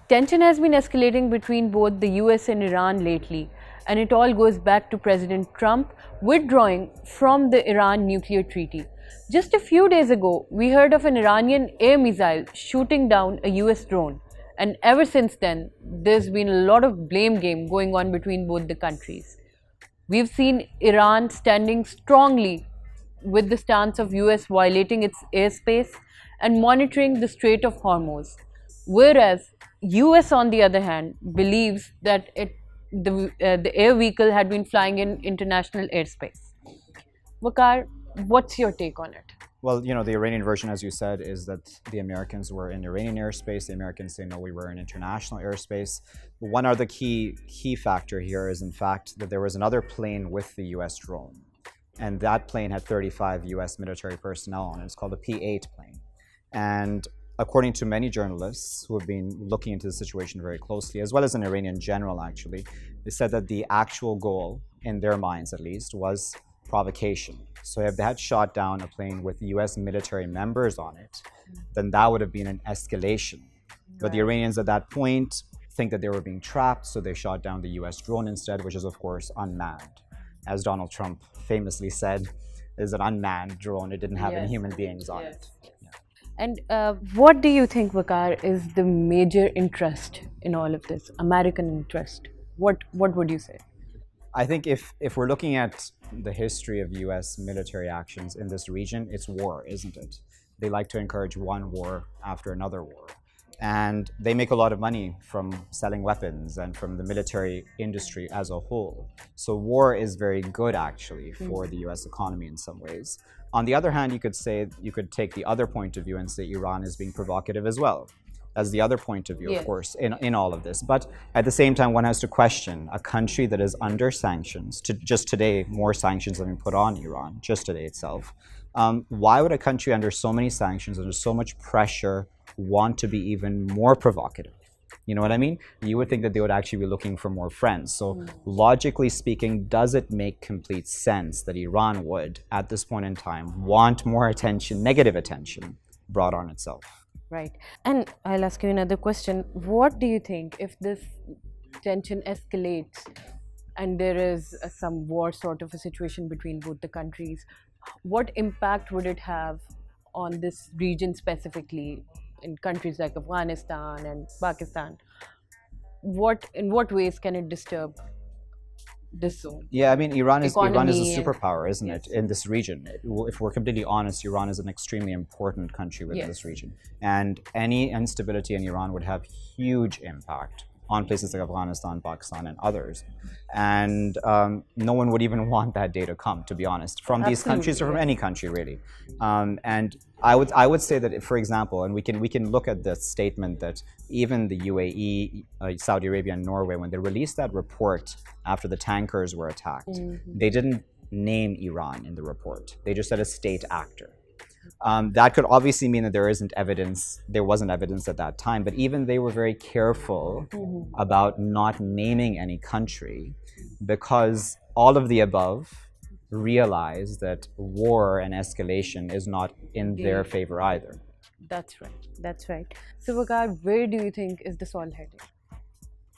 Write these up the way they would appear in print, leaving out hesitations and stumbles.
Tension has been escalating between both the US and Iran lately, and it all goes back to President Trump withdrawing from the Iran nuclear treaty. Just a few days ago, we heard of an Iranian air missile shooting down a US drone, and ever since then, there's been a lot of blame game going on between both the countries. We've seen Iran standing strongly with the stance of US violating its airspace and monitoring the Strait of Hormuz, whereas US on the other hand believes that the air vehicle had been flying in international airspace. Waqar, what's your take on it? Well, the Iranian version, as you said, is that the Americans were in Iranian airspace. The Americans say, no, we were in international airspace. One other key factor here is, in fact, that there was another plane with the US drone. And that plane had 35 US military personnel on it. It's called a P-8 plane. And according to many journalists who have been looking into the situation very closely, as well as an Iranian general, actually, they said that the actual goal, in their minds at least, was provocation. So if they had shot down a plane with US military members on it, then that would have been an escalation. But the Iranians at that point think that they were being trapped, so they shot down the US drone instead, which is, of course, unmanned. As Donald Trump famously said, is an unmanned drone. It didn't have any human beings on it. And what do you think, Waqar, is the major interest in all of this, American interest? What would you say? I think if we're looking at the history of US military actions in this region, it's war, isn't it? They like to encourage one war after another war. And they make a lot of money from selling weapons and from the military industry as a whole. So war is very good, actually, for the US economy in some ways. On the other hand, you could take the other point of view and say Iran is being provocative as well. As the other point of view, of course, in all of this. But at the same time, one has to question a country that is under sanctions. Just today, more sanctions have been put on Iran, just today itself. Why would a country under so many sanctions, under so much pressure, want to be even more provocative? You know what I mean? You would think that they would actually be looking for more friends. So logically speaking, does it make complete sense that Iran would, at this point in time, want more attention, negative attention, brought on itself? Right. And I'll ask you another question. What do you think if this tension escalates and there is some war sort of a situation between both the countries? What impact would it have on this region specifically, in countries like Afghanistan and Pakistan? In what ways can it disturb this zone? Yeah, I mean, Iran is a superpower, isn't it, in this region? If we're completely honest, Iran is an extremely important country within this region. And any instability in Iran would have huge impact on places like Afghanistan, Pakistan, and others. And no one would even want that day to come, to be honest, from these countries or from any country, really. And I would say that, for example, and we can look at the statement that even the UAE, Saudi Arabia, and Norway, when they released that report after the tankers were attacked, they didn't name Iran in the report. They just said a state actor. That could obviously mean that there wasn't evidence at that time, but even they were very careful about not naming any country, because all of the above realize that war and escalation is not in their favor either. That's right. So, Waqar, where do you think is this all heading?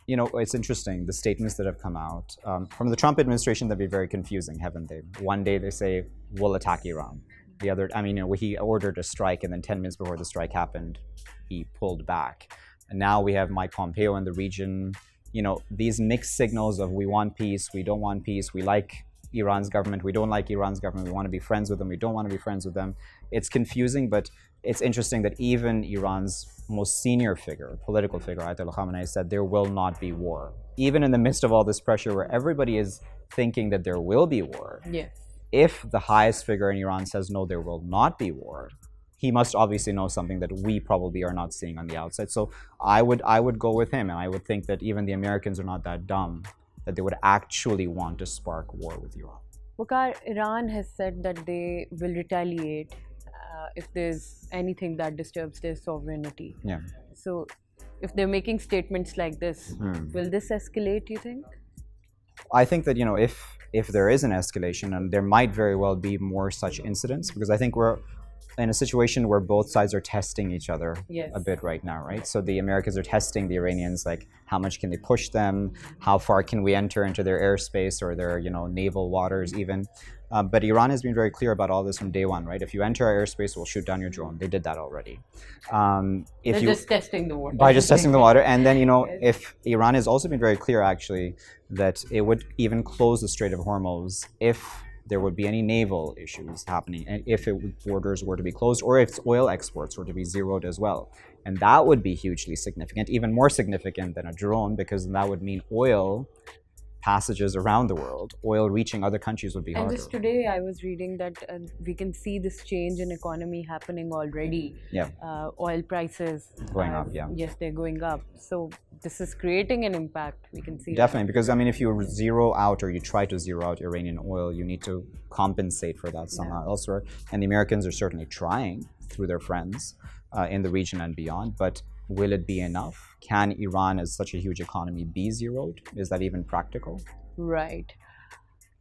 It's interesting, the statements that have come out from the Trump administration, they've been very confusing, haven't they? One day they say, we'll attack Iran. The other, he ordered a strike, and then 10 minutes before the strike happened, he pulled back. And now we have Mike Pompeo in the region. These mixed signals of we want peace, we don't want peace, we like Iran's government, we don't like Iran's government, we want to be friends with them, we don't want to be friends with them. It's confusing, but it's interesting that even Iran's most senior figure, political figure, Ayatollah Khamenei, said there will not be war. Even in the midst of all this pressure where everybody is thinking that there will be war. Yes. If the highest figure in Iran says, no, there will not be war, he must obviously know something that we probably are not seeing on the outside. So I would go with him, and I would think that even the Americans are not that dumb that they would actually want to spark war with Iran. Waqar, Iran has said that they will retaliate if there's anything that disturbs their sovereignty. Yeah. So if they're making statements like this, will this escalate, you think? I think that, if there is an escalation, and there might very well be more such incidents, because I think we're in a situation where both sides are testing each other a bit right now, right? So the Americans are testing the Iranians, like how much can they push them, how far can we enter into their airspace or their naval waters even. But Iran has been very clear about all this from day one, right? If you enter our airspace, we'll shoot down your drone. They did that already. They're just testing the water. By just testing the water. And then, if Iran has also been very clear, actually, that it would even close the Strait of Hormuz if there would be any naval issues happening, and if borders were to be closed, or if oil exports were to be zeroed as well. And that would be hugely significant, even more significant than a drone, because that would mean oil passages around the world, oil reaching other countries would be harder. And just today I was reading that we can see this change in economy happening already. Yeah. Oil prices going up, yeah. Yes, they're going up. So this is creating an impact. We can see definitely, because if you zero out, or you try to zero out Iranian oil, you need to compensate for that somehow elsewhere. And the Americans are certainly trying through their friends in the region and beyond, but will it be enough? Can Iran, as such a huge economy, be zeroed? Is that even practical? Right.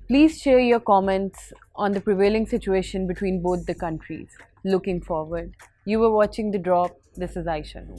Please share your comments on the prevailing situation between both the countries. Looking forward. You were watching The Drop. This is Ayesha. Noor.